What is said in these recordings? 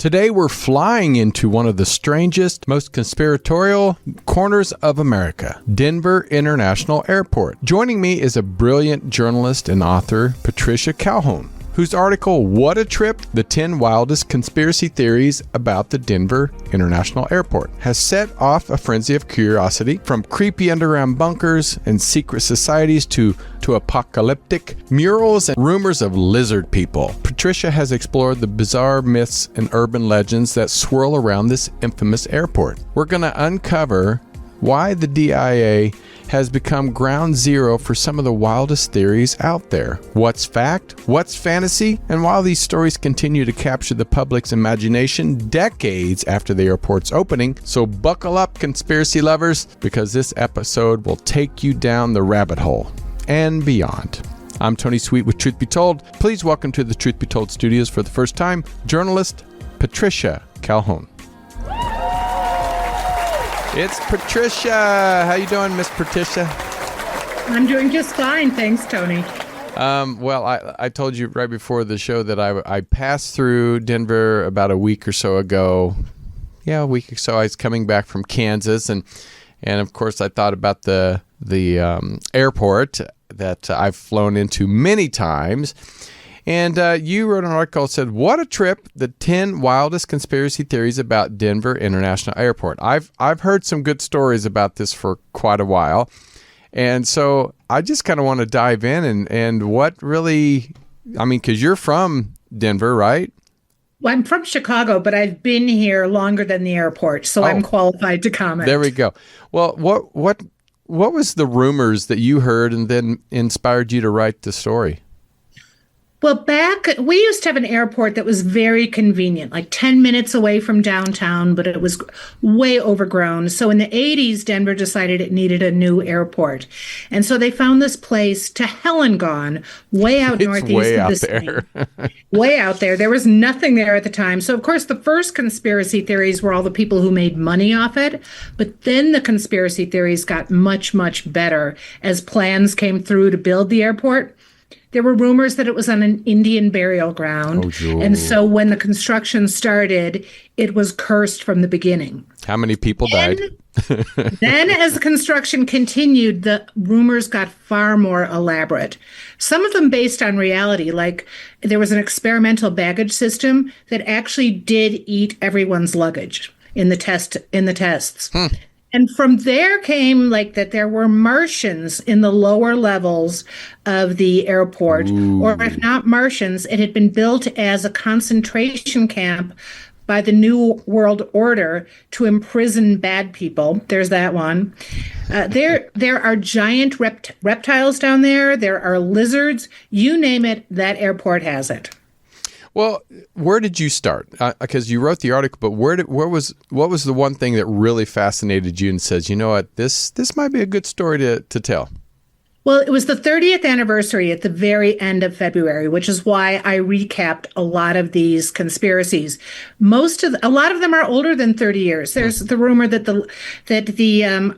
Today we're flying into one of the strangest, most conspiratorial corners of America, Denver International Airport. Joining me is a brilliant journalist and author, Patricia Calhoun, whose article, What a Trip, the 10 Wildest Conspiracy Theories About the Denver International Airport, has set off a frenzy of curiosity from creepy underground bunkers and secret societies to apocalyptic murals and rumors of lizard people. Patricia has explored the bizarre myths and urban legends that swirl around this infamous airport. We're going to uncover why the DIA has become ground zero for some of the wildest theories out there. What's fact? What's fantasy? And while these stories continue to capture the public's imagination decades after the airport's opening, so buckle up, conspiracy lovers, because this episode will take you down the rabbit hole and beyond. I'm Tony Sweet with Truth Be Told. Please welcome to the Truth Be Told studios for the first time, journalist Patricia Calhoun. It's Patricia. How you doing, Miss Patricia? I'm doing just fine, thanks, Tony. Well, I told you right before the show that I passed through Denver about a week or so ago. Yeah, a week or so. I was coming back from Kansas, and of course I thought about the airport that I've flown into many times. And you wrote an article that said, What a Trip, the 10 Wildest Conspiracy Theories About Denver International Airport. I've heard some good stories about this for quite a while. And so I just kind of want to dive in and what really, because you're from Denver, right? Well, I'm from Chicago, but I've been here longer than the airport, so I'm qualified to comment. There we go. Well, what was the rumors that you heard and then inspired you to write the story? Well, we used to have an airport that was very convenient, like 10 minutes away from downtown, but it was way overgrown. So in the 80s, Denver decided it needed a new airport. And so they found this place to hell and gone, way out northeast of the state. Way out there. There was nothing there at the time. So, of course, the first conspiracy theories were all the people who made money off it. But then the conspiracy theories got much, much better as plans came through to build the airport. There were rumors that it was on an Indian burial ground. And so when the construction started, it was cursed from the beginning. How many people died? Then as the construction continued, the rumors got far more elaborate. Some of them based on reality, like there was an experimental baggage system that actually did eat everyone's luggage in the tests. And from there came that there were Martians in the lower levels of the airport, or if not Martians, it had been built as a concentration camp by the New World Order to imprison bad people. There's that one. There are giant reptiles down there. There are lizards. You name it, that airport has it. Well, where did you start? Because you wrote the article, but what was the one thing that really fascinated you and says, you know what, this might be a good story to tell? Well, it was the 30th anniversary at the very end of February, which is why I recapped a lot of these conspiracies. A lot of them are older than 30 years. There's the rumor that the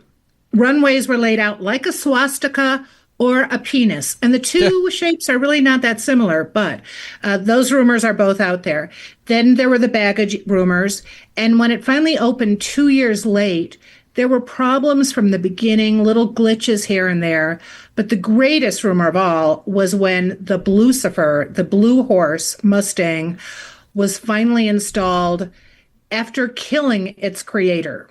runways were laid out like a swastika or a penis. And the two shapes are really not that similar, but those rumors are both out there. Then there were the baggage rumors. And when it finally opened 2 years late, there were problems from the beginning, little glitches here and there. But the greatest rumor of all was when the Blucifer, the blue horse Mustang, was finally installed after killing its creator.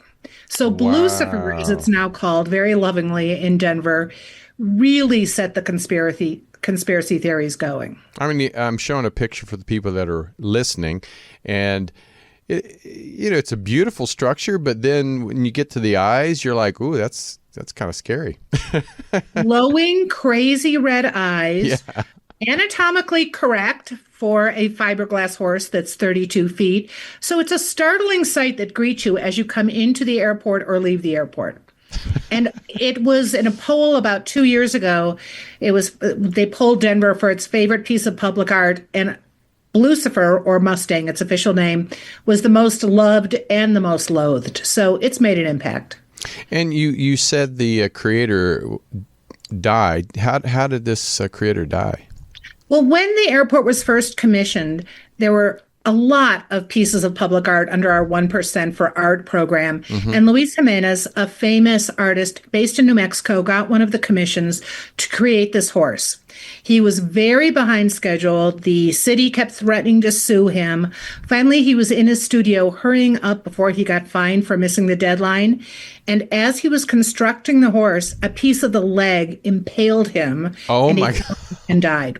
So Blucifer, as it's now called very lovingly in Denver, really set the conspiracy theories going. I'm showing a picture for the people that are listening, and it's a beautiful structure, but then when you get to the eyes, you're like, ooh, that's kind of scary. Glowing, crazy red eyes, anatomically correct for a fiberglass horse that's 32 feet. So it's a startling sight that greets you as you come into the airport or leave the airport. And it was in a poll about 2 years ago. They polled Denver for its favorite piece of public art, and Blucifer, or Mustang, its official name, was the most loved and the most loathed. So it's made an impact. And you said the creator died. How did this creator die? Well, when the airport was first commissioned, there were a lot of pieces of public art under our 1% for Art program. And Luis Jimenez, a famous artist based in New Mexico, got one of the commissions to create this horse. He was very behind schedule. The city kept threatening to sue him. Finally, he was in his studio hurrying up before he got fined for missing the deadline. And as he was constructing the horse, a piece of the leg impaled him. Oh, my God. And died.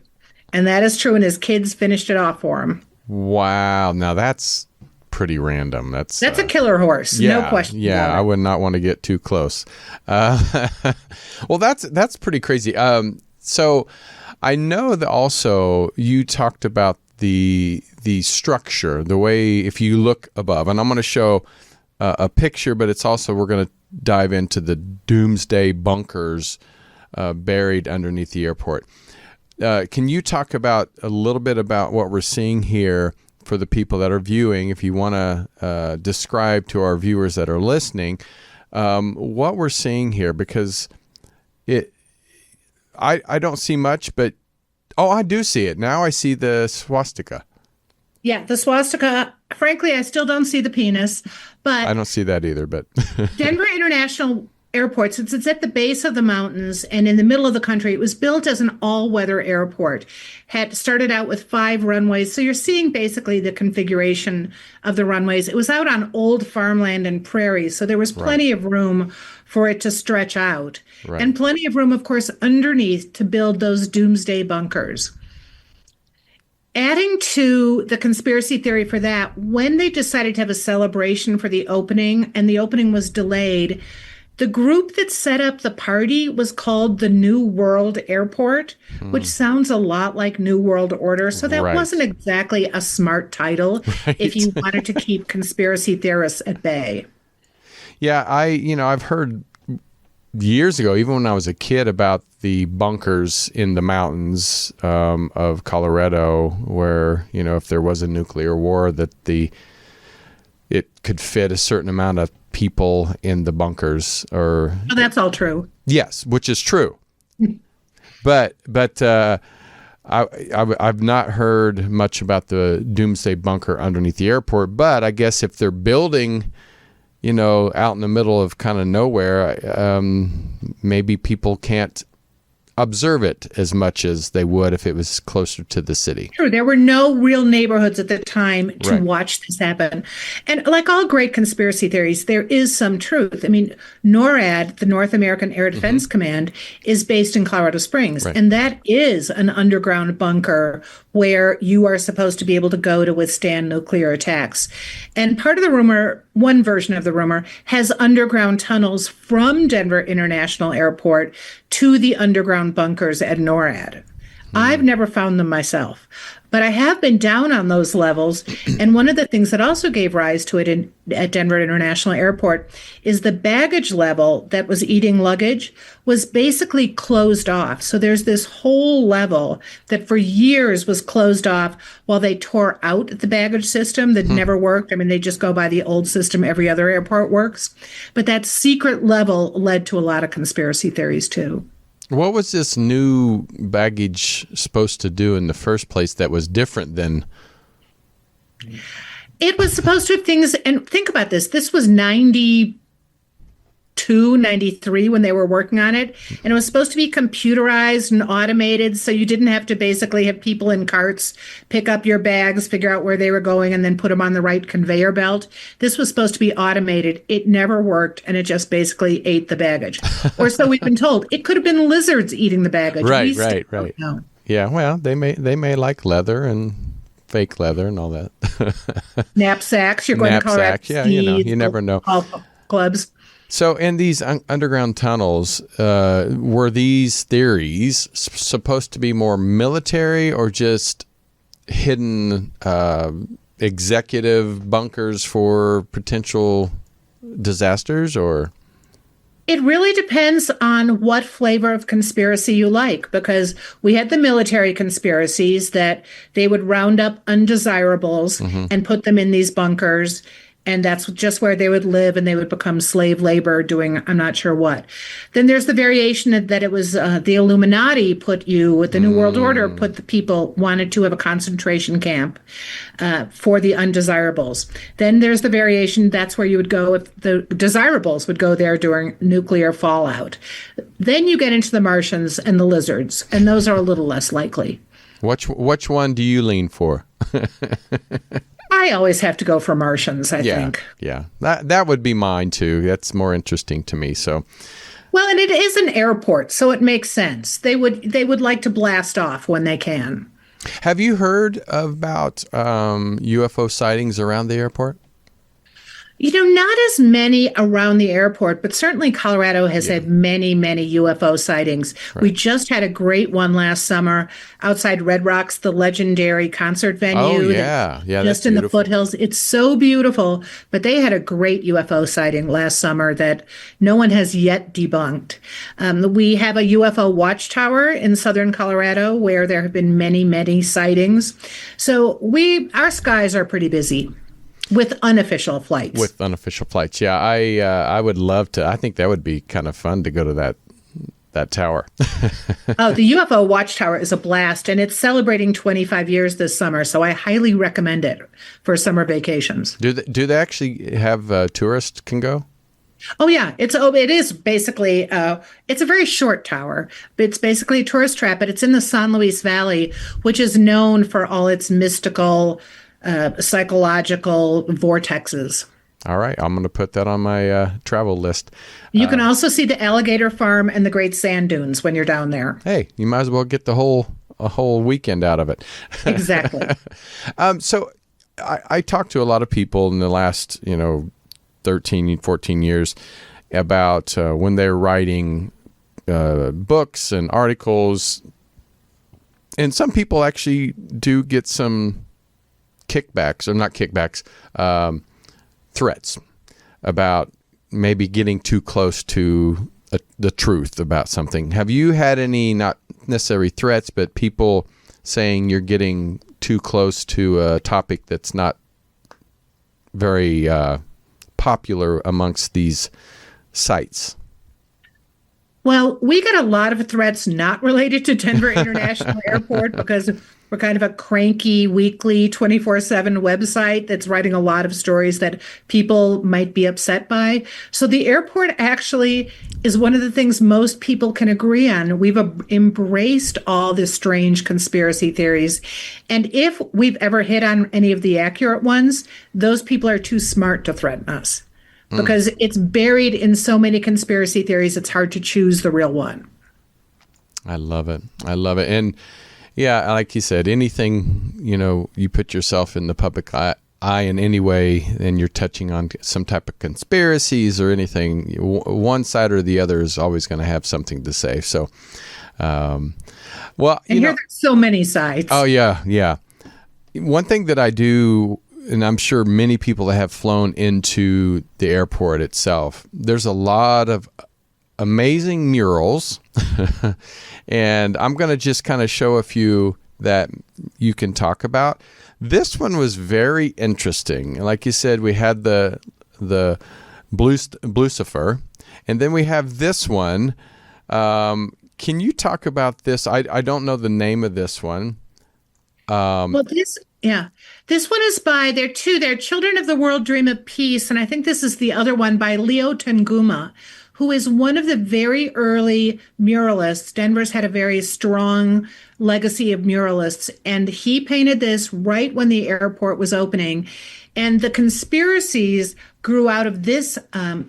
And that is true. And his kids finished it off for him. Wow. Now that's pretty random. That's a killer horse. Yeah, no question. Yeah. I would not want to get too close. Well, that's pretty crazy. So I know that also you talked about the structure, the way, if you look above, and I'm going to show a picture, but it's also, we're going to dive into the doomsday bunkers buried underneath the airport. Can you talk about a little bit about what we're seeing here for the people that are viewing, if you want to describe to our viewers that are listening what we're seeing here? Because I don't see much, but I do see it. Now I see the swastika. Yeah, the swastika. Frankly, I still don't see the penis, but I don't see that either. But Denver International Airport, since it's at the base of the mountains and in the middle of the country, it was built as an all-weather airport. Had started out with 5 runways. So you're seeing basically the configuration of the runways. It was out on old farmland and prairies, so there was plenty of room for it to stretch out. Right. And plenty of room, of course, underneath to build those doomsday bunkers. Adding to the conspiracy theory for that, when they decided to have a celebration for the opening, and the opening was delayed, the group that set up the party was called the New World Airport, which sounds a lot like New World Order. So that wasn't exactly a smart title if you wanted to keep conspiracy theorists at bay. Yeah, I've heard years ago, even when I was a kid, about the bunkers in the mountains of Colorado, where, if there was a nuclear war, that it could fit a certain amount of people in the bunkers. Or that's all true. Yes, which is true. but I've not heard much about the doomsday bunker underneath the airport. But I guess if they're building, out in the middle of kind of nowhere, maybe people can't observe it as much as they would if it was closer to the city. True. There were no real neighborhoods at the time to watch this happen. And like all great conspiracy theories, there is some truth. I mean, NORAD, the North American Air Defense Command, is based in Colorado Springs. And that is an underground bunker where you are supposed to be able to go to withstand nuclear attacks. And part of the rumor, one version of the rumor, has underground tunnels from Denver International Airport to the underground bunkers at NORAD. I've never found them myself, but I have been down on those levels. And one of the things that also gave rise to it at Denver International Airport is the baggage level that was eating luggage was basically closed off. So there's this whole level that for years was closed off while they tore out the baggage system that never worked. I mean, they just go by the old system every other airport works. But that secret level led to a lot of conspiracy theories too. What was this new baggage supposed to do in the first place that was different than? It was supposed to have things, and think about this. This was 92, 93 when they were working on it. And it was supposed to be computerized and automated. So you didn't have to basically have people in carts pick up your bags, figure out where they were going, and then put them on the right conveyor belt. This was supposed to be automated. It never worked. And it just basically ate the baggage. Or so we've been told. It could have been lizards eating the baggage. Right. Yeah, well, they may like leather and fake leather and all that. Knapsacks. You're going to call that. Yeah, you never know. Clubs. So in these underground tunnels, were these theories supposed to be more military or just hidden executive bunkers for potential disasters, or? It really depends on what flavor of conspiracy you like, because we had the military conspiracies that they would round up undesirables and put them in these bunkers. and that's just where they would live, and they would become slave labor doing I'm not sure what. Then there's the variation that it was the Illuminati put you with the New World Order, put the people wanted to have a concentration camp for the undesirables. Then there's the variation that's where you would go if the desirables would go there during nuclear fallout. Then you get into the Martians and the lizards, and those are a little less likely. Which one do you lean for? I always have to go for Martians, I think. Yeah. That would be mine too. That's more interesting to me. So, well, and it is an airport, so it makes sense. They would like to blast off when they can. have you heard about UFO sightings around the airport? Not as many around the airport, but certainly Colorado has had many, many UFO sightings. Right. We just had a great one last summer outside Red Rocks, the legendary concert venue. Oh, yeah. Yeah, just in the foothills. It's so beautiful, but they had a great UFO sighting last summer that no one has yet debunked. We have a UFO watchtower in southern Colorado where there have been many, many sightings. So our skies are pretty busy. With unofficial flights. Yeah. I would love to. I think that would be kind of fun to go to that tower. Oh, the UFO Watchtower is a blast, and it's celebrating 25 years this summer, so I highly recommend it for summer vacations. Do they actually have tourists can go? Oh, yeah. It is basically, it's a very short tower. It's basically a tourist trap, but it's in the San Luis Valley, which is known for all its mystical psychological vortexes. All right. I'm going to put that on my travel list. You can also see the alligator farm and the great sand dunes when you're down there. Hey, you might as well get a whole weekend out of it. Exactly. So I talked to a lot of people in the last, 13, 14 years about when they're writing books and articles. And some people actually do get some kickbacks, or not kickbacks, threats about maybe getting too close to the truth about something. Have you had any, not necessarily threats, but people saying you're getting too close to a topic that's not very popular amongst these sites? Well, we got a lot of threats not related to Denver International Airport because we're kind of a cranky, weekly, 24/7 website that's writing a lot of stories that people might be upset by. So the airport actually is one of the things most people can agree on. We've embraced all the strange conspiracy theories. And if we've ever hit on any of the accurate ones, those people are too smart to threaten us. Because it's buried in so many conspiracy theories, it's hard to choose the real one. I love it. And yeah, like you said, anything, you put yourself in the public eye in any way, and you're touching on some type of conspiracies or anything, one side or the other is always going to have something to say. So, well, and there's so many sides. Oh, yeah. One thing that I do, and I'm sure many people that have flown into the airport itself, there's a lot of amazing murals. And I'm going to just kind of show a few that you can talk about. This one was very interesting. Like you said, we had the Blucifer, and then we have this one. Can you talk about this? I don't know the name of this one. Well, this one is by, they're Children of the World Dream of Peace, and I think this is the other one by Leo Tanguma, who is one of the very early muralists. Denver's had a very strong legacy of muralists, and he painted this right when the airport was opening. And the conspiracies grew out of this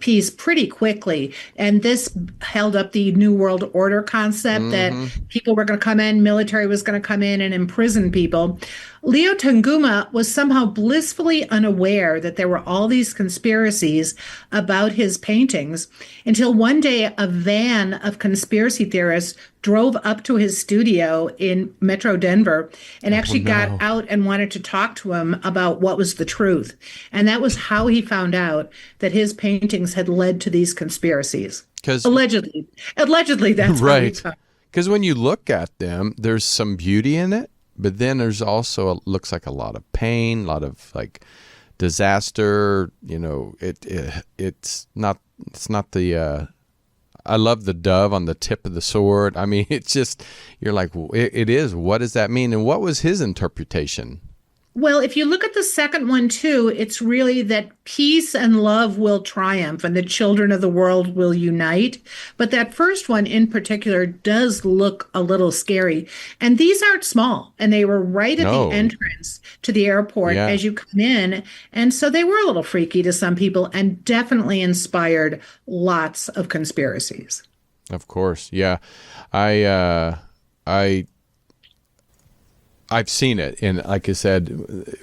piece pretty quickly. And this held up the New World Order concept that people were going to come in, military was going to come in and imprison people. Leo Tanguma was somehow blissfully unaware that there were all these conspiracies about his paintings until one day a van of conspiracy theorists drove up to his studio in Metro Denver and actually got out and wanted to talk to him about what was the truth. And that was how he found out that his paintings had led to these conspiracies. Allegedly, that's right. Because when you look at them, there's some beauty in it, but then there's also looks like a lot of pain, a lot of like disaster. It's not the. I love the dove on the tip of the sword. I mean, it's just, you're like, it is. What does that mean? And what was his interpretation? Well, if you look at the second one too, it's really that peace and love will triumph and the children of the world will unite. But that first one in particular does look a little scary. And these aren't small. And they were right at the entrance to the airport as you come in. And so they were a little freaky to some people and definitely inspired lots of conspiracies. Of course. Yeah. I've seen it, and like I said,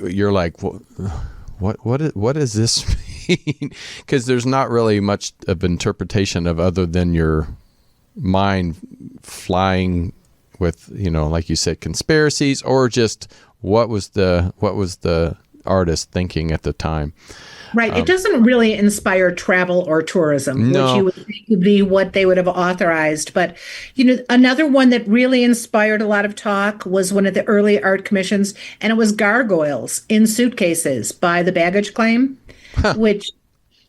you're like, what does this mean? Because there's not really much of interpretation of other than your mind flying with, like you said, conspiracies, or just what was the artist thinking at the time. Right. It doesn't really inspire travel or tourism, No. which you would think would be what they would have authorized. But, another one that really inspired a lot of talk was one of the early art commissions, and it was gargoyles in suitcases by the baggage claim, which,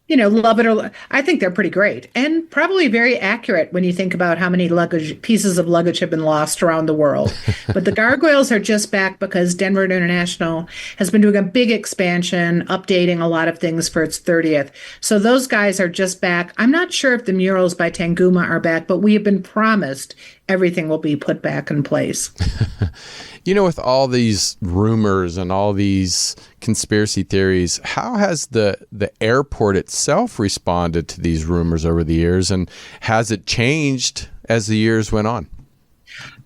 love it or I think they're pretty great and probably very accurate when you think about how many pieces of luggage have been lost around the world. But the gargoyles are just back because Denver International has been doing a big expansion, updating a lot of things for its 30th. So those guys are just back. I'm not sure if the murals by Tanguma are back, but we have been promised everything will be put back in place. With all these rumors and all these conspiracy theories, how has the airport itself responded to these rumors over the years, and has it changed as the years went on?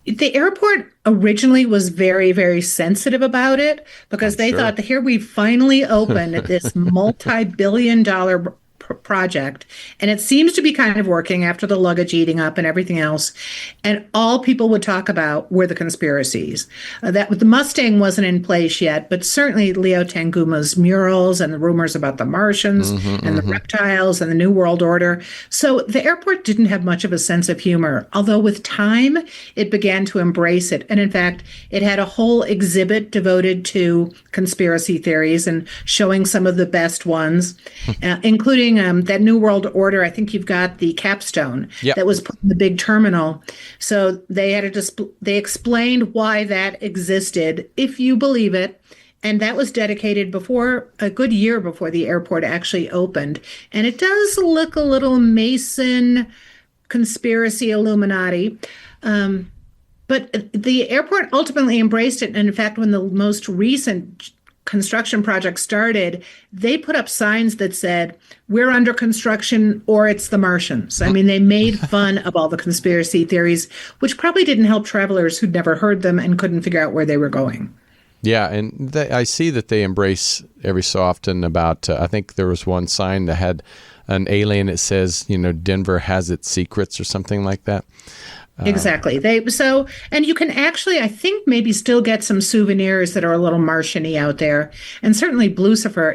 The airport originally was very, very sensitive about it because they thought that here we finally opened this multi-billion-dollar project, and it seems to be kind of working after the luggage eating up and everything else. And all people would talk about were the conspiracies. That the Mustang wasn't in place yet, but certainly Leo Tanguma's murals and the rumors about the Martians and the reptiles and the New World Order. So the airport didn't have much of a sense of humor, although with time it began to embrace it. And in fact, it had a whole exhibit devoted to conspiracy theories and showing some of the best ones, including that New World Order. I think you've got the capstone that was put in the big terminal. So they had they explained why that existed, if you believe it. And that was dedicated a good year before the airport actually opened. And it does look a little Mason conspiracy Illuminati. But the airport ultimately embraced it. And in fact, when the most recent construction project started, they put up signs that said, "We're under construction," or "It's the Martians." I mean, they made fun of all the conspiracy theories, which probably didn't help travelers who'd never heard them and couldn't figure out where they were going. Yeah, and I see that they embrace every so often about, I think there was one sign that had an alien that says, Denver has its secrets or something like that. Exactly. And you can actually, I think, maybe still get some souvenirs that are a little Martian-y out there. And certainly Blucifer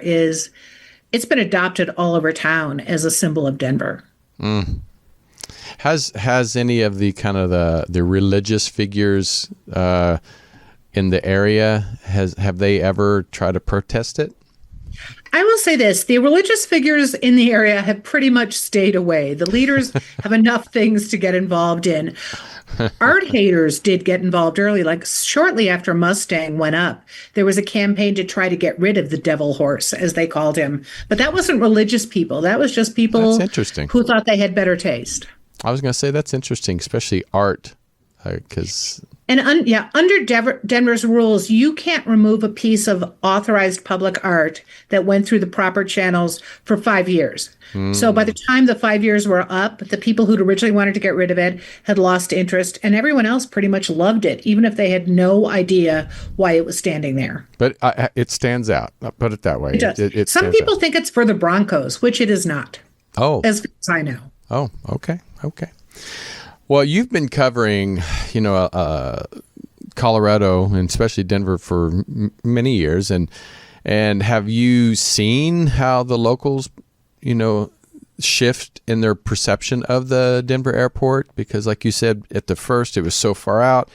it's been adopted all over town as a symbol of Denver. Has any of the kind of the religious figures in the area, have they ever tried to protest it? I will say this, the religious figures in the area have pretty much stayed away. The leaders have enough things to get involved in. Art haters did get involved early, like shortly after Mustang went up. There was a campaign to try to get rid of the devil horse, as they called him. But that wasn't religious people. That was just people who thought they had better taste. I was going to say that's interesting, especially art, because... And under Denver's rules, you can't remove a piece of authorized public art that went through the proper channels for 5 years. So by the time the 5 years were up, the people who'd originally wanted to get rid of it had lost interest, and everyone else pretty much loved it, even if they had no idea why it was standing there. But it stands out. I'll put it that way. It does. Some people think it's for the Broncos, which it is not. Oh. As far as I know. Oh, okay. Well, you've been covering, Colorado and especially Denver for many years, and have you seen how the locals, shift in their perception of the Denver airport? Because, like you said, at the first it was so far out,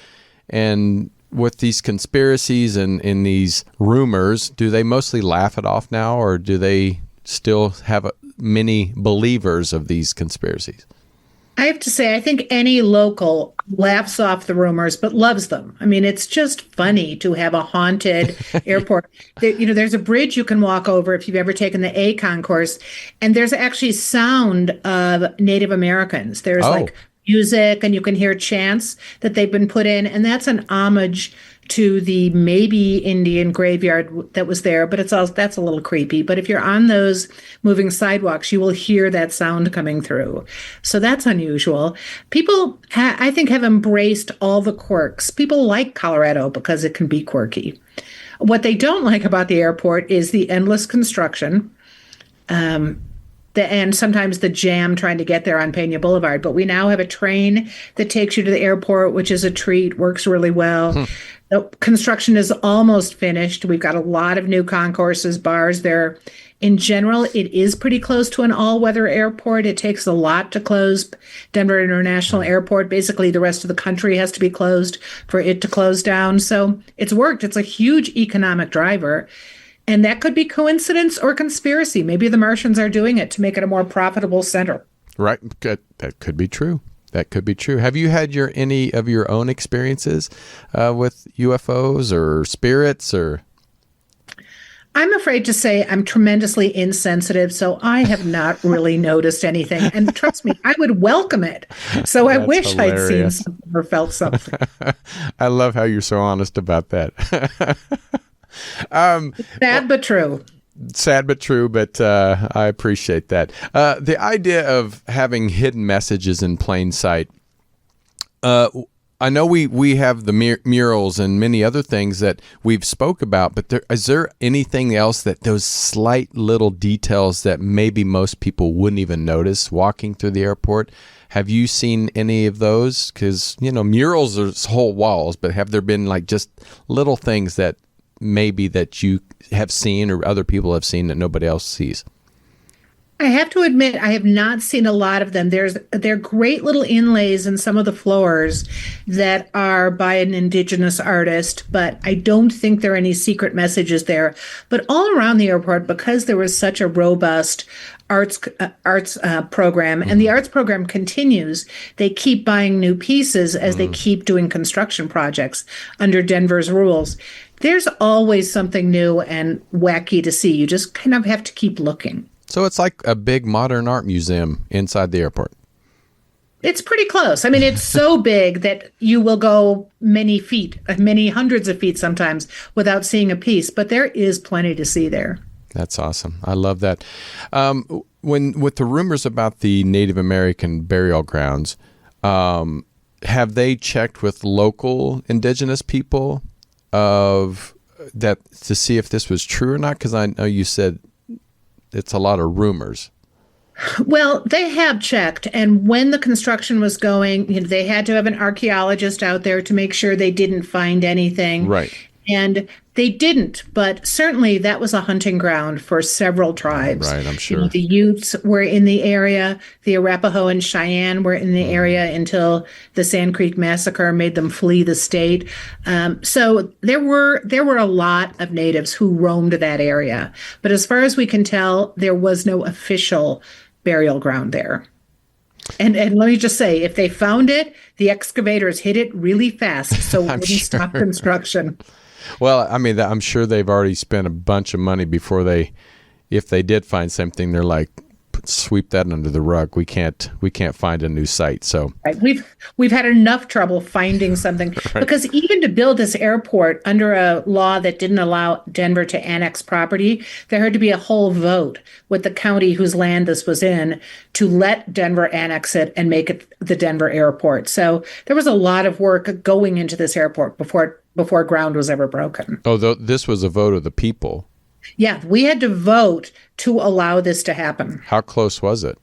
and with these conspiracies and in these rumors, do they mostly laugh it off now, or do they still have many believers of these conspiracies? I have to say, I think any local laughs off the rumors, but loves them. I mean, it's just funny to have a haunted airport. There's a bridge you can walk over if you've ever taken the A concourse, and there's actually sound of Native Americans. There's like music, and you can hear chants that they've been put in, and that's an homage to the maybe Indian graveyard that was there, but that's a little creepy. But if you're on those moving sidewalks, you will hear that sound coming through. So that's unusual. People, I think, have embraced all the quirks. People like Colorado because it can be quirky. What they don't like about the airport is the endless construction. And sometimes the jam trying to get there on Pena Boulevard. But we now have a train that takes you to the airport, which is a treat, works really well. The construction is almost finished. We've got a lot of new concourses, bars there. In general, it is pretty close to an all-weather airport. It takes a lot to close Denver International Airport. Basically, the rest of the country has to be closed for it to close down. So it's worked. It's a huge economic driver. And that could be coincidence or conspiracy. Maybe the Martians are doing it to make it a more profitable center. Right. That could be true. That could be true. Have you had any of your own experiences with UFOs or spirits or? I'm afraid to say I'm tremendously insensitive, so I have not really noticed anything. And trust me, I would welcome it. So I wish hilarious. I'd seen something or felt something. I love how you're so honest about that. Sad but true. Sad but true, but I appreciate that. The idea of having hidden messages in plain sight. I know we have the murals and many other things that we've spoke about, but is there anything else that those slight little details that maybe most people wouldn't even notice walking through the airport? Have you seen any of those? Because, murals are whole walls, but have there been like just little things that maybe that you have seen or other people have seen that nobody else sees? I have to admit, I have not seen a lot of them. There are great little inlays in some of the floors that are by an indigenous artist, but I don't think there are any secret messages there. But all around the airport, because there was such a robust arts program, and the arts program continues, they keep buying new pieces as they keep doing construction projects under Denver's rules. There's always something new and wacky to see. You just kind of have to keep looking. So it's like a big modern art museum inside the airport. It's pretty close. I mean, it's so big that you will go many feet, many hundreds of feet sometimes without seeing a piece, but there is plenty to see there. That's awesome. I love that. With the rumors about the Native American burial grounds, have they checked with local indigenous people of that to see if this was true or not? Because I know you said it's a lot of rumors. Well, they have checked, and when the construction was going, they had to have an archaeologist out there to make sure they didn't find anything. Right. And they didn't, but certainly that was a hunting ground for several tribes. Right, I'm sure. The Utes were in the area. The Arapaho and Cheyenne were in the area until the Sand Creek Massacre made them flee the state. So there were a lot of natives who roamed that area. But as far as we can tell, there was no official burial ground there. And let me just say, if they found it, the excavators hit it really fast, so it wouldn't stop construction. Well, I mean, I'm sure they've already spent a bunch of money before if they did find something, they're like, sweep that under the rug. We can't find a new site. So right. We've had enough trouble finding something right. Because even to build this airport under a law that didn't allow Denver to annex property, there had to be a whole vote with the county whose land this was in to let Denver annex it and make it the Denver airport. So there was a lot of work going into this airport before ground was ever broken. Oh, this was a vote of the people. Yeah, we had to vote to allow this to happen. How close was it?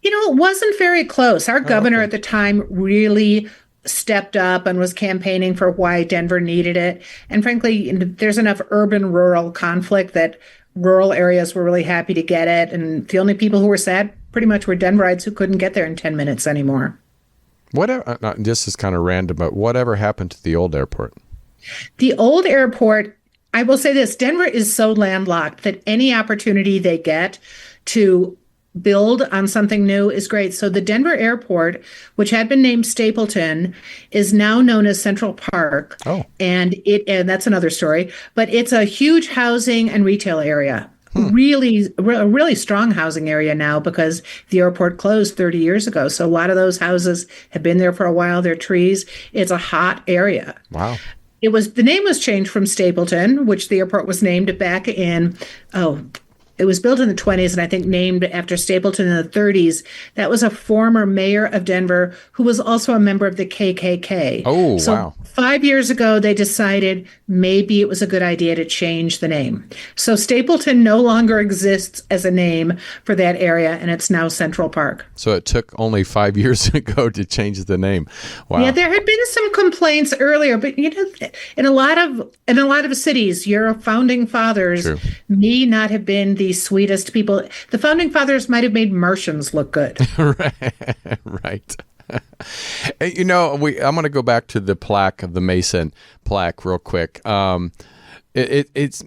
It wasn't very close. Our governor at the time really stepped up and was campaigning for why Denver needed it. And frankly, there's enough urban-rural conflict that rural areas were really happy to get it. And the only people who were sad pretty much were Denverites who couldn't get there in 10 minutes anymore. Whatever. This is kind of random, but whatever happened to the old airport? The old airport, I will say this, Denver is so landlocked that any opportunity they get to build on something new is great. So the Denver airport, which had been named Stapleton, is now known as Central Park. Oh. And that's another story, but it's a huge housing and retail area. Really, really strong housing area now because the airport closed 30 years ago. So a lot of those houses have been there for a while. They're trees. It's a hot area. Wow. The name was changed from Stapleton, which the airport was named back in, it was built in the 20s and I think named after Stapleton in the 30s. That was a former mayor of Denver who was also a member of the KKK. Oh, so wow. 5 years ago, they decided maybe it was a good idea to change the name. So Stapleton no longer exists as a name for that area, and it's now Central Park. So it took only 5 years ago to change the name. Wow. Yeah, there had been some complaints earlier, but in a lot of cities, your founding fathers True. may not have been the sweetest people. The founding fathers might have made Martians look good. Right. I'm going to go back to the plaque of the Mason plaque real quick. It's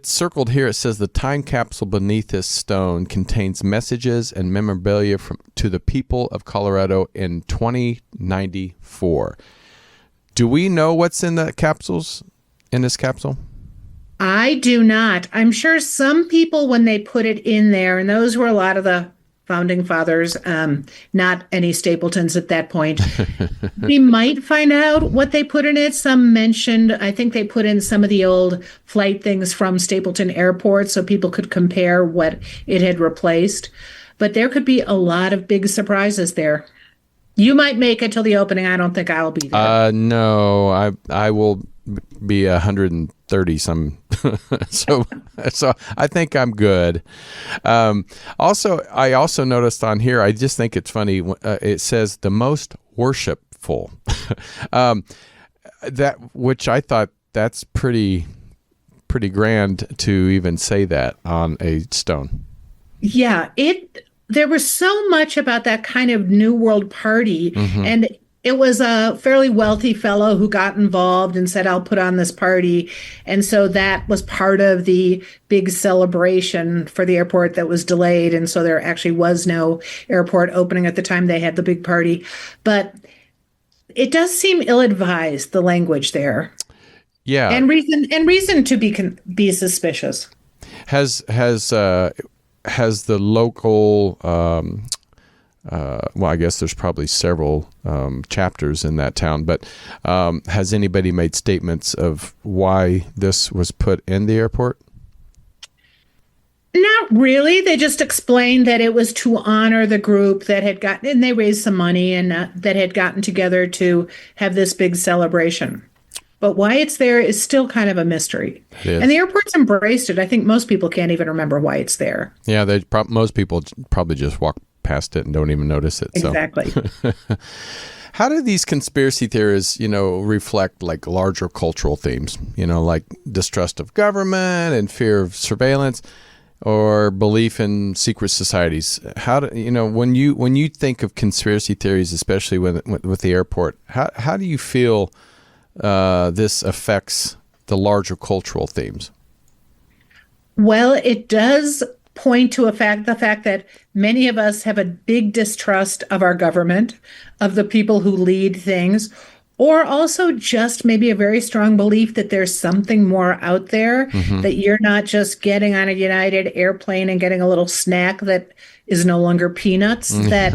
circled here. It says the time capsule beneath this stone contains messages and memorabilia to the people of Colorado in 2094. Do we know what's in this capsule? I do not. I'm sure some people, when they put it in there, and those were a lot of the founding fathers, not any Stapletons at that point. We might find out what they put in it. Some mentioned, I think they put in some of the old flight things from Stapleton Airport so people could compare what it had replaced. But there could be a lot of big surprises there. You might make it till the opening. I don't think I'll be there. No, I will be 130 some. so I think I'm good. I also noticed on here, I just think it's funny. It says the most worshipful, which I thought that's pretty grand to even say that on a stone. Yeah, there was so much about that kind of New World party, and it was a fairly wealthy fellow who got involved and said, I'll put on this party. And so that was part of the big celebration for the airport that was delayed. And so there actually was no airport opening at the time they had the big party. But it does seem ill-advised, the language there. Yeah. And reason to be suspicious. Has the local, I guess there's probably several chapters in that town, but has anybody made statements of why this was put in the airport? Not really. They just explained that it was to honor the group that had gotten, and they raised some money and that had gotten together to have this big celebration. But why it's there is still kind of a mystery. And the airport's embraced it. I think most people can't even remember why it's there. Yeah, most people probably just walk past it and don't even notice it. Exactly. So. How do these conspiracy theories, reflect like larger cultural themes, like distrust of government and fear of surveillance or belief in secret societies? How do when you think of conspiracy theories, especially with the airport, how do you feel this affects the larger cultural themes? Well, it does point to the fact that many of us have a big distrust of our government, of the people who lead things, or also just maybe a very strong belief that there's something more out there, that you're not just getting on a United airplane and getting a little snack that is no longer peanuts, that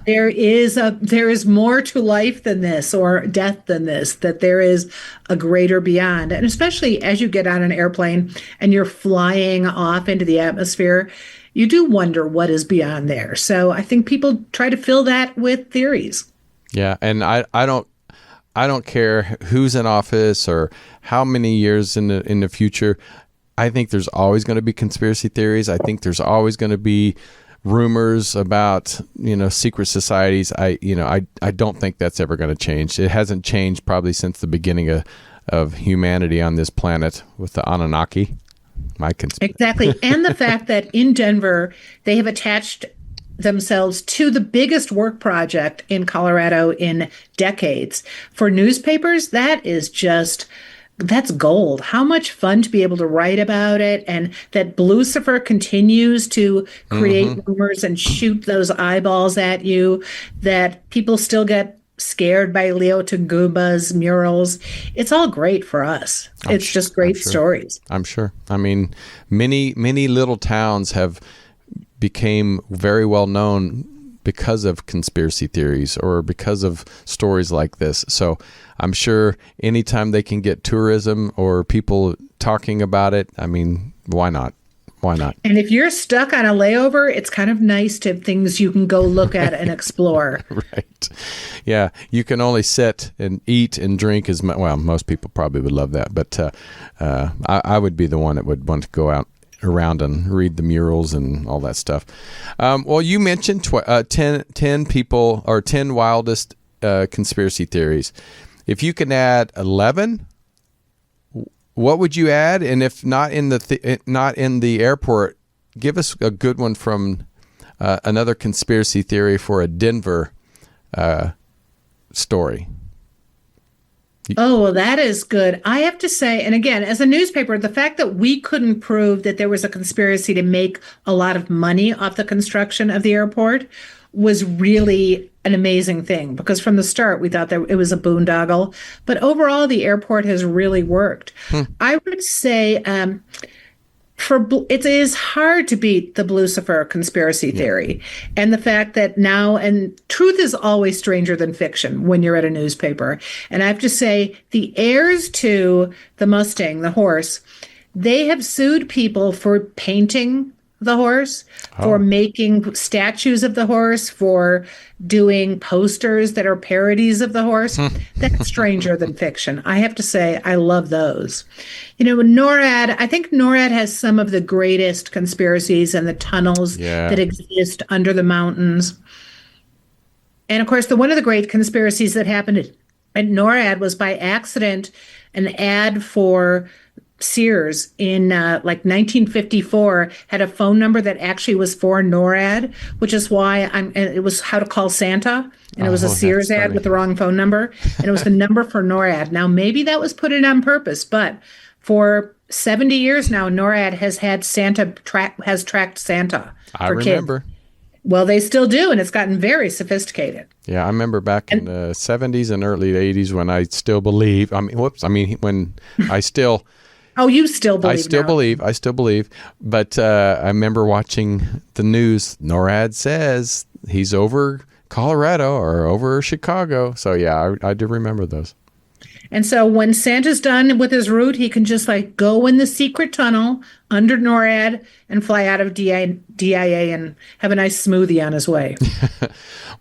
there is more to life than this or death than this, that there is a greater beyond. And especially as you get on an airplane and you're flying off into the atmosphere, you do wonder what is beyond there. So I think people try to fill that with theories. Yeah, and I don't care who's in office or how many years in the future. I think there's always going to be conspiracy theories. I think there's always going to be rumors about secret societies. I don't think that's ever going to change. It hasn't changed probably since the beginning of humanity on this planet with the Anunnaki. Exactly. And the fact that in Denver they have attached themselves to the biggest work project in Colorado in decades. For newspapers, that's gold. How much fun to be able to write about it, and that Lucifer continues to create rumors and shoot those eyeballs at you, that people still get scared by Leo Tagumba's murals. It's all great for us. It's just great stories. I'm sure. I mean, many little towns have became very well known because of conspiracy theories or because of stories like this. So I'm sure anytime they can get tourism or people talking about it, I mean, why not? Why not? And if you're stuck on a layover, it's kind of nice to have things you can go look at and explore. Right. Yeah. You can only sit and eat and drink as much. Well, most people probably would love that, but I would be the one that would want to go out around and read the murals and all that stuff. Well, you mentioned 10 people or 10 wildest conspiracy theories. If you can add 11, what would you add? And if not in the airport, give us a good one from another conspiracy theory for a Denver story. Oh, well, that is good. I have to say, and again, as a newspaper, the fact that we couldn't prove that there was a conspiracy to make a lot of money off the construction of the airport was really an amazing thing, because from the start we thought that it was a boondoggle. But overall, the airport has really worked. I would say it is hard to beat the Lucifer conspiracy theory, and the fact that now, and truth is always stranger than fiction when you're at a newspaper. And I have to say, the heirs to the Mustang, the horse, they have sued people for painting the horse, for making statues of the horse, for doing posters that are parodies of the horse. That's stranger than fiction. I have to say, I love those. You know, NORAD, I think NORAD has some of the greatest conspiracies and the tunnels that exist under the mountains. And of course, one of the great conspiracies that happened at NORAD was by accident an ad for Sears in like 1954 had a phone number that actually was for NORAD, which is why it was how to call Santa, and it was a Sears ad with the wrong phone number, and it was the number for NORAD. Now, maybe that was put in on purpose, but for 70 years now, NORAD has had tracked Santa. I remember. Kids. Well, they still do, and it's gotten very sophisticated. Yeah, I remember back in the 70s and early 80s when I still believe. When I still. Oh, you still believe? I still believe. But I remember watching the news. NORAD says he's over Colorado or over Chicago. So yeah, I do remember those. And so when Santa's done with his route, he can just go in the secret tunnel under NORAD and fly out of DIA and have a nice smoothie on his way.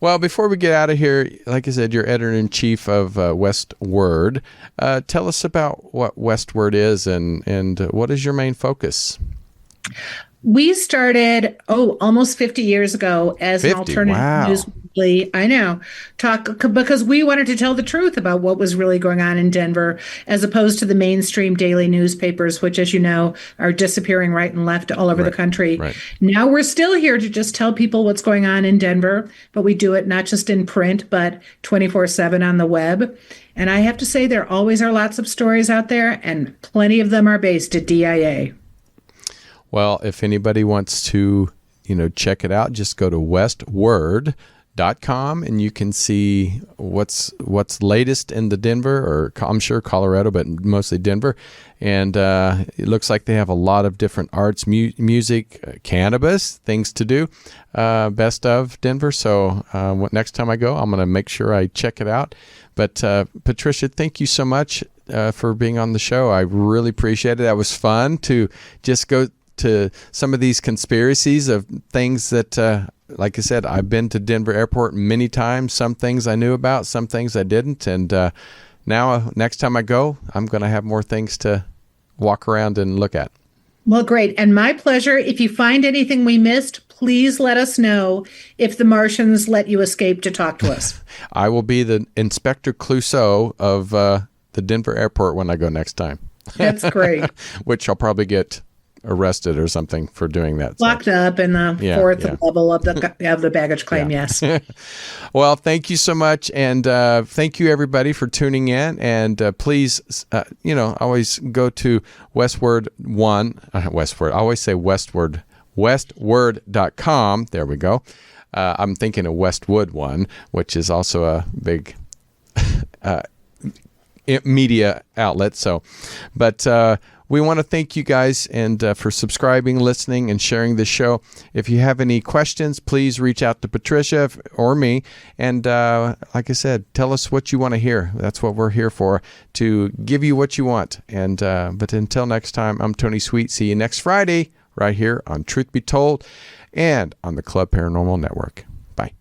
Well, before we get out of here, like I said, you're editor-in-chief of Westword. Tell us about what Westword is and what is your main focus? We started, almost 50 years ago as an alternative news weekly. I know. Because we wanted to tell the truth about what was really going on in Denver, as opposed to the mainstream daily newspapers, which, as you know, are disappearing right and left all over the country. Right. Now we're still here to just tell people what's going on in Denver, but we do it not just in print, but 24/7 on the web. And I have to say, there always are lots of stories out there, and plenty of them are based at DIA. Well, if anybody wants to, check it out, just go to westword.com and you can see what's latest in the Denver, or I'm sure Colorado, but mostly Denver. And it looks like they have a lot of different arts, music, cannabis, things to do. Best of Denver. So next time I go, I'm going to make sure I check it out. But Patricia, thank you so much for being on the show. I really appreciate it. That was fun to just go to some of these conspiracies of things that, like I said, I've been to Denver Airport many times. Some things I knew about, some things I didn't. And now, next time I go, I'm going to have more things to walk around and look at. Well, great. And my pleasure. If you find anything we missed, please let us know if the Martians let you escape to talk to us. I will be the Inspector Clouseau of the Denver Airport when I go next time. That's great. Which I'll probably get arrested or something for doing that. Locked up in the fourth level of the baggage claim. Yes. Well, thank you so much, and thank you everybody for tuning in. And please, always go to Westward. I always say Westward. Westward.com. There we go. I'm thinking of Westwood One, which is also a big media outlet. So, but we want to thank you guys and for subscribing, listening, and sharing this show. If you have any questions, please reach out to Patricia or me. And like I said, tell us what you want to hear. That's what we're here for, to give you what you want. And but until next time, I'm Tony Sweet. See you next Friday right here on Truth Be Told and on the Club Paranormal Network. Bye.